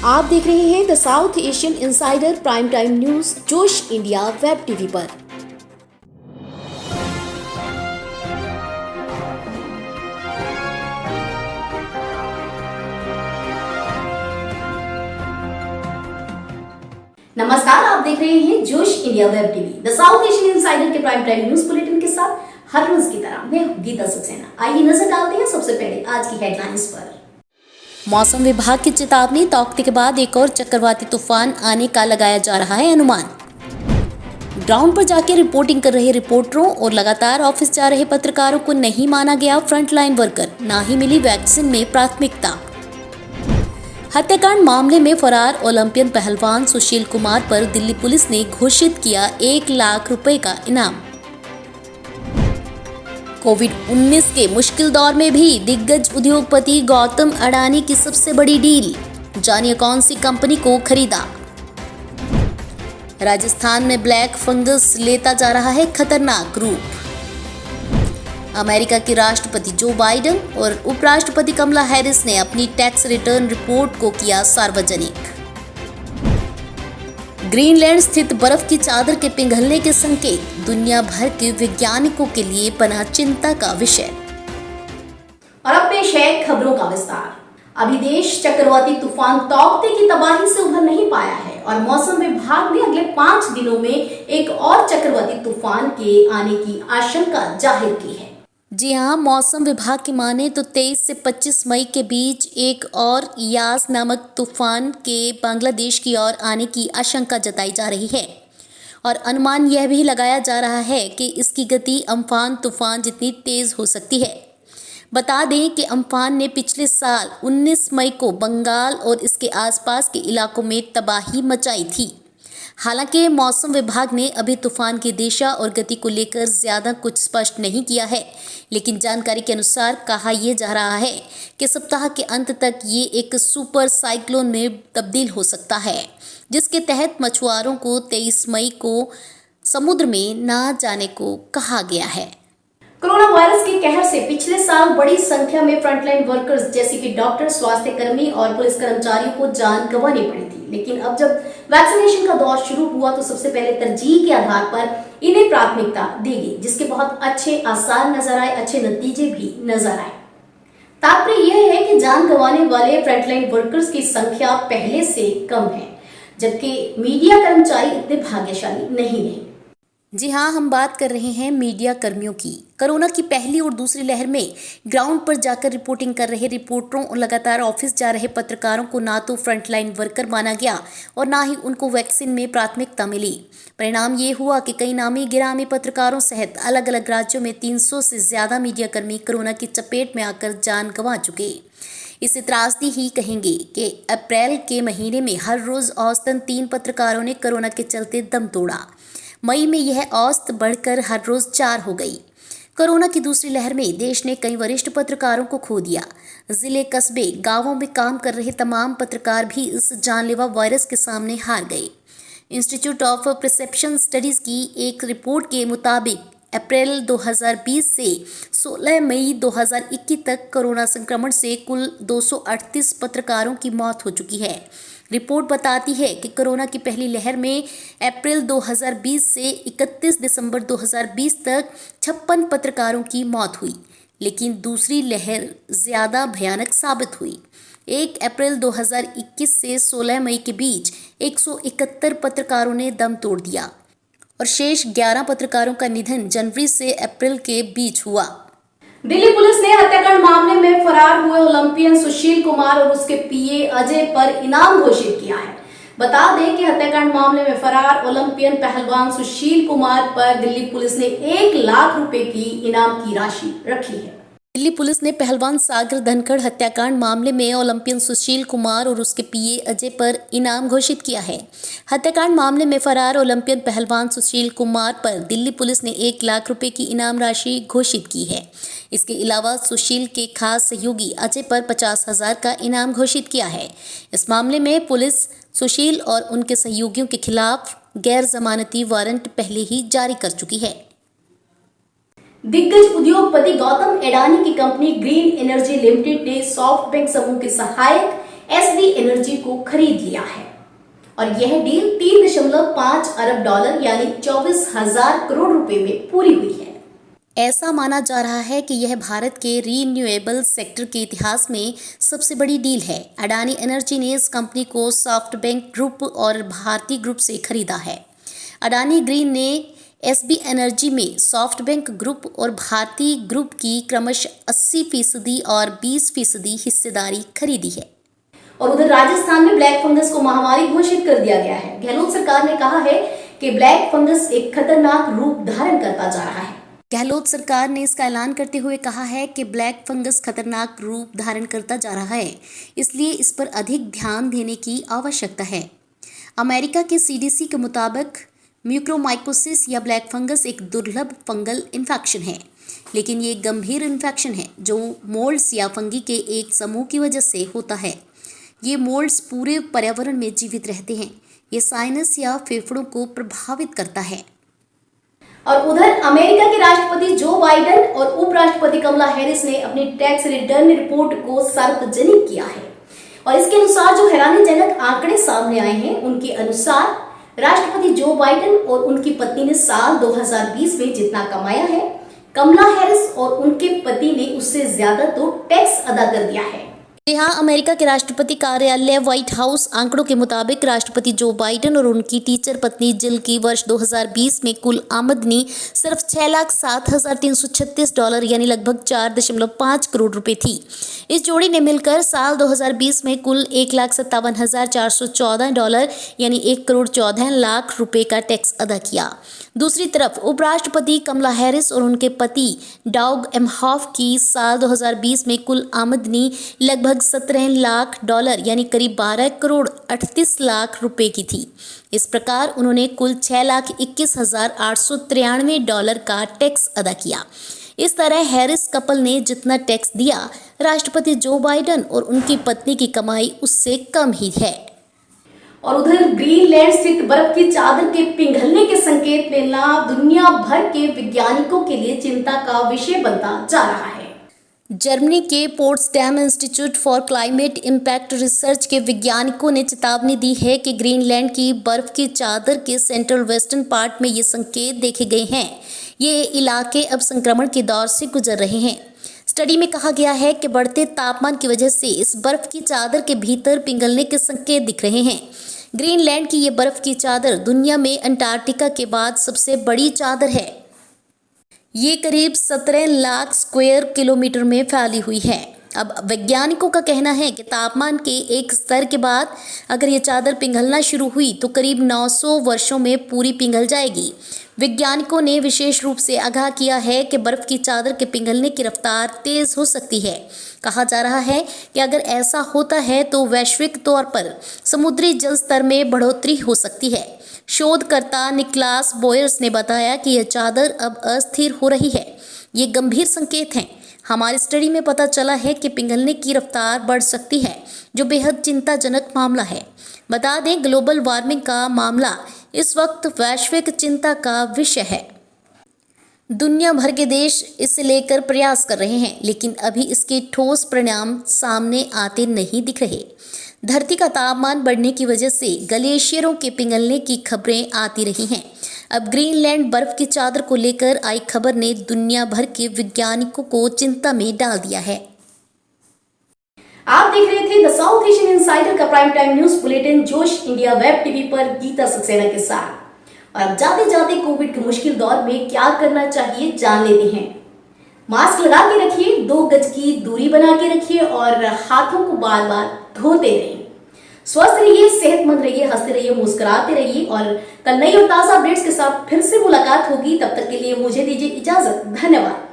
आप देख रहे हैं the south Asian insider prime time news जोश इंडिया वेब टीवी पर। नमस्कार, आप देख रहे हैं जोश India web TV the south Asian insider के प्राइम टाइम न्यूज बुलेटिन के साथ हर रोज की तरह मैं गीता सक्सेना। आइए नजर डालते हैं सबसे पहले आज की हेडलाइंस पर। मौसम विभाग की चेतावनी, तौकते के बाद एक और चक्रवाती तूफान आने का लगाया जा रहा है अनुमान। ग्राउंड पर जाकर रिपोर्टिंग कर रहे रिपोर्टरों और लगातार ऑफिस जा रहे पत्रकारों को नहीं माना गया फ्रंटलाइन वर्कर, ना ही मिली वैक्सीन में प्राथमिकता। हत्याकांड मामले में फरार ओलंपियन पहलवान सुशील कुमार पर दिल्ली पुलिस ने घोषित किया 1 लाख रुपए का इनाम। कोविड-19 के मुश्किल दौर में भी दिग्गज उद्योगपति गौतम अडानी की सबसे बड़ी डील, जानिए कौन सी कंपनी को खरीदा। राजस्थान में ब्लैक फंगस लेता जा रहा है खतरनाक रूप। अमेरिका के राष्ट्रपति जो बाइडेन और उपराष्ट्रपति कमला हैरिस ने अपनी टैक्स रिटर्न रिपोर्ट को किया सार्वजनिक। ग्रीनलैंड स्थित बर्फ की चादर के पिघलने के संकेत, दुनिया भर के वैज्ञानिकों के लिए बना चिंता का विषय। और अब पेश है खबरों का विस्तार। अभी देश चक्रवाती तूफान तौकते की तबाही से उभर नहीं पाया है और मौसम विभाग ने अगले 5 दिनों में एक और चक्रवाती तूफान के आने की आशंका जाहिर की है। जी हाँ, मौसम विभाग की माने तो 23 से 25 मई के बीच एक और यास नामक तूफान के बांग्लादेश की ओर आने की आशंका जताई जा रही है और अनुमान यह भी लगाया जा रहा है कि इसकी गति अम्फान तूफान जितनी तेज हो सकती है। बता दें कि अम्फान ने पिछले साल 19 मई को बंगाल और इसके आसपास के इलाकों में तबाही मचाई थी। हालांकि मौसम विभाग ने अभी तूफान की दिशा और गति को लेकर ज़्यादा कुछ स्पष्ट नहीं किया है, लेकिन जानकारी के अनुसार कहा यह जा रहा है कि सप्ताह के अंत तक ये एक सुपर साइक्लोन में तब्दील हो सकता है, जिसके तहत मछुआरों को 23 मई को समुद्र में ना जाने को कहा गया है। कोरोना वायरस के कहर से पिछले साल बड़ी संख्या में फ्रंटलाइन वर्कर्स जैसे कि डॉक्टर, स्वास्थ्य कर्मी और पुलिस कर्मचारियों को जान गंवानी पड़ी थी, लेकिन अब जब वैक्सीनेशन का दौर शुरू हुआ तो सबसे पहले तरजीह के आधार पर इन्हें प्राथमिकता दी गई, जिसके बहुत अच्छे आसार नजर आए, अच्छे नतीजे भी नजर आए। तात्पर्य यह है कि जान गंवाने वाले फ्रंटलाइन वर्कर्स की संख्या पहले से कम है, जबकि मीडिया कर्मचारी इतने भाग्यशाली नहीं है। जी हाँ, हम बात कर रहे हैं मीडिया कर्मियों की। कोरोना की पहली और दूसरी लहर में ग्राउंड पर जाकर रिपोर्टिंग कर रहे रिपोर्टरों और लगातार ऑफिस जा रहे पत्रकारों को ना तो फ्रंटलाइन वर्कर माना गया और ना ही उनको वैक्सीन में प्राथमिकता मिली। परिणाम ये हुआ कि कई नामी गिरामी पत्रकारों सहित अलग अलग राज्यों में 300 से ज्यादा मीडिया कर्मी कोरोना की चपेट में आकर जान गंवा चुके। इसे त्रासदी ही कहेंगे कि अप्रैल के महीने में हर रोज औसतन 3 पत्रकारों ने कोरोना के चलते दम तोड़ा। मई में यह औसत बढ़कर हर रोज 4 हो गई। कोरोना की दूसरी लहर में देश ने कई वरिष्ठ पत्रकारों को खो दिया। जिले, कस्बे, गांवों में काम कर रहे तमाम पत्रकार भी इस जानलेवा वायरस के सामने हार गए। इंस्टीट्यूट ऑफ परसेप्शन स्टडीज की एक रिपोर्ट के मुताबिक अप्रैल 2020 से 16 मई 2021 तक कोरोना संक्रमण से कुल 238 पत्रकारों की मौत हो चुकी है। रिपोर्ट बताती है कि कोरोना की पहली लहर में अप्रैल 2020 से 31 दिसंबर 2020 तक 56 पत्रकारों की मौत हुई, लेकिन दूसरी लहर ज़्यादा भयानक साबित हुई। 1 अप्रैल 2021 से 16 मई के बीच 171 पत्रकारों ने दम तोड़ दिया और शेष 11 पत्रकारों का निधन जनवरी से अप्रैल के बीच हुआ। दिल्ली पुलिस ने हत्याकांड मामले में फरार हुए ओलंपियन सुशील कुमार और उसके पीए अजय पर इनाम घोषित किया है। बता दें कि हत्याकांड मामले में फरार ओलंपियन पहलवान सुशील कुमार पर दिल्ली पुलिस ने 1 लाख रुपए की इनाम की राशि रखी है। दिल्ली पुलिस ने पहलवान सागर धनखड़ हत्याकांड मामले में ओलंपियन सुशील कुमार और उसके पीए अजय पर इनाम घोषित किया है। हत्याकांड मामले में फरार ओलंपियन पहलवान सुशील कुमार पर दिल्ली पुलिस ने 1 लाख रुपए की इनाम राशि घोषित की है। इसके अलावा सुशील के खास सहयोगी अजय पर 50,000 का इनाम घोषित किया है। इस मामले में पुलिस सुशील और उनके सहयोगियों के खिलाफ गैर जमानती वारंट पहले ही जारी कर चुकी है। दिग्गज उद्योगपति गौतम अडानी की कंपनी ग्रीन एनर्जी लिमिटेड ने सॉफ्टबैंक समूह के सहायक एसबी एनर्जी को खरीद लिया है और यह डील 3.5 अरब डॉलर यानी 24,000 करोड़ रुपए में पूरी हुई है। ऐसा माना जा रहा है कि यह भारत के रीन्यूएबल सेक्टर के इतिहास में सबसे बड़ी डील है। अडानी एनर्जी ने इस कंपनी को सॉफ्टबैंक ग्रुप और भारती ग्रुप से खरीदा है। अडानी ग्रीन ने एसबी एनर्जी में सॉफ्टबैंक ग्रुप और भारती ग्रुप की क्रमशः 80% और 20% हिस्सेदारी खरीदी है। और उधर राजस्थान में ब्लैक फंगस को महामारी घोषित कर दिया गया है। गहलोत सरकार ने कहा है कि ब्लैक फंगस एक खतरनाक रूप धारण करता जा रहा है। गहलोत सरकार ने इसका ऐलान करते हुए कहा है कि ब्लैक फंगस खतरनाक रूप धारण करता जा रहा है, इसलिए इस पर अधिक ध्यान देने की आवश्यकता है। अमेरिका के सीडीसी के मुताबिक म्यूकोरमाइकोसिस या ब्लैक फंगस एक दुर्लभ फंगल इन्फेक्शन है, लेकिन ये एक गंभीर इन्फेक्शन है जो मोल्ड्स या फंगी के एक समूह की वजह से होता है। ये मोल्ड्स पूरे पर्यावरण में जीवित रहते हैं। ये साइनस या फेफड़ों को प्रभावित करता है। और उधर अमेरिका के राष्ट्रपति जो बाइडेन और उपराष्ट्रपति कमला हैरिस ने अपनी टैक्स रिटर्न रिपोर्ट को सार्वजनिक किया है और इसके अनुसार जो हैरानीजनक आंकड़े सामने आए हैं, उनके अनुसार राष्ट्रपति जो बाइडेन और उनकी पत्नी ने साल 2020 में जितना कमाया है, कमला हैरिस और उनके पति ने उससे ज्यादा तो टैक्स अदा कर दिया है। हाँ, अमेरिका के राष्ट्रपति कार्यालय व्हाइट हाउस आंकड़ों के मुताबिक राष्ट्रपति जो बाइडेन और उनकी टीचर पत्नी जिल की वर्ष 2020 में कुल आमदनी सिर्फ $6,07,336 यानी लगभग 4.5 करोड़ रुपए थी। इस जोड़ी ने मिलकर साल 2020 में कुल $1,57,414 यानी 1,14,00,000 रुपए का टैक्स अदा किया। दूसरी तरफ उपराष्ट्रपति कमला हैरिस और उनके पति डॉग एमहॉफ की साल 2020 में कुल आमदनी लगभग $17 लाख यानी करीब 12,38,00,000 रुपए की थी। इस प्रकार उन्होंने कुल $6,21,893 का टैक्स अदा किया। इस तरह हैरिस कपल ने जितना टैक्स दिया, राष्ट्रपति जो बाइडेन और उनकी पत्नी की कमाई उससे कम ही है। और उधर ग्रीनलैंड स्थित बर्फ की चादर के पिघलने के संकेत मिलना दुनिया भर के वैज्ञानिकों के लिए चिंता का विषय बनता जा रहा है। जर्मनी के Potsdam institute for climate impact research के वैज्ञानिकों ने चेतावनी दी है कि ग्रीनलैंड की बर्फ की चादर के सेंट्रल वेस्टर्न पार्ट में ये संकेत देखे गए हैं। ये इलाके अब संक्रमण के दौर से गुजर रहे हैं। स्टडी में कहा गया है कि बढ़ते तापमान की वजह से इस बर्फ की चादर के भीतर पिघलने के संकेत दिख रहे हैं। ग्रीनलैंड की ये बर्फ की चादर दुनिया में अंटार्कटिका के बाद सबसे बड़ी चादर है। ये करीब 17 लाख स्क्वायर किलोमीटर में फैली हुई है। अब वैज्ञानिकों का कहना है कि तापमान के एक स्तर के बाद अगर ये चादर पिघलना शुरू हुई तो करीब 900 वर्षों में पूरी पिघल जाएगी। वैज्ञानिकों ने विशेष रूप से आगाह किया है कि बर्फ की चादर के पिघलने की रफ्तार तेज हो सकती है। कहा जा रहा है कि अगर ऐसा होता है तो वैश्विक तौर पर समुद्री जल स्तर में बढ़ोतरी हो सकती है। शोधकर्ता निकलास बोयर्स ने बताया कि यह चादर अब अस्थिर हो रही है। ये गंभीर संकेत हैं। हमारी स्टडी में पता चला है कि पिघलने की रफ्तार बढ़ सकती है, जो बेहद चिंताजनक मामला है। बता दें, ग्लोबल वार्मिंग का मामला इस वक्त वैश्विक चिंता का विषय है। दुनिया भर के देश इसे लेकर प्रयास कर रहे हैं, लेकिन अभी इसके ठोस परिणाम सामने आते नहीं दिख रहे। धरती का तापमान बढ़ने की वजह से ग्लेशियरों के पिघलने की खबरें आती रही हैं। अब ग्रीनलैंड बर्फ की चादर को लेकर आई खबर ने दुनिया भर के वैज्ञानिकों को चिंता में डाल दिया है। आप देख रहे थे द साउथ एशियन इनसाइडर का प्राइम टाइम न्यूज बुलेटिन जोश इंडिया वेब टीवी पर गीता सक्सेना के साथ। और अब जाते जाते कोविड के मुश्किल दौर में क्या करना चाहिए जान लेते हैं। मास्क लगा के रखिए, 2 गज की दूरी बना के रखिए और हाथों को बार बार धोते रहिए। स्वस्थ रहिए, सेहतमंद रहिए, हंसते रहिए, मुस्कुराते रहिए और कल नई और ताजा अपडेट्स के साथ फिर से मुलाकात होगी। तब तक के लिए मुझे दीजिए इजाजत। धन्यवाद।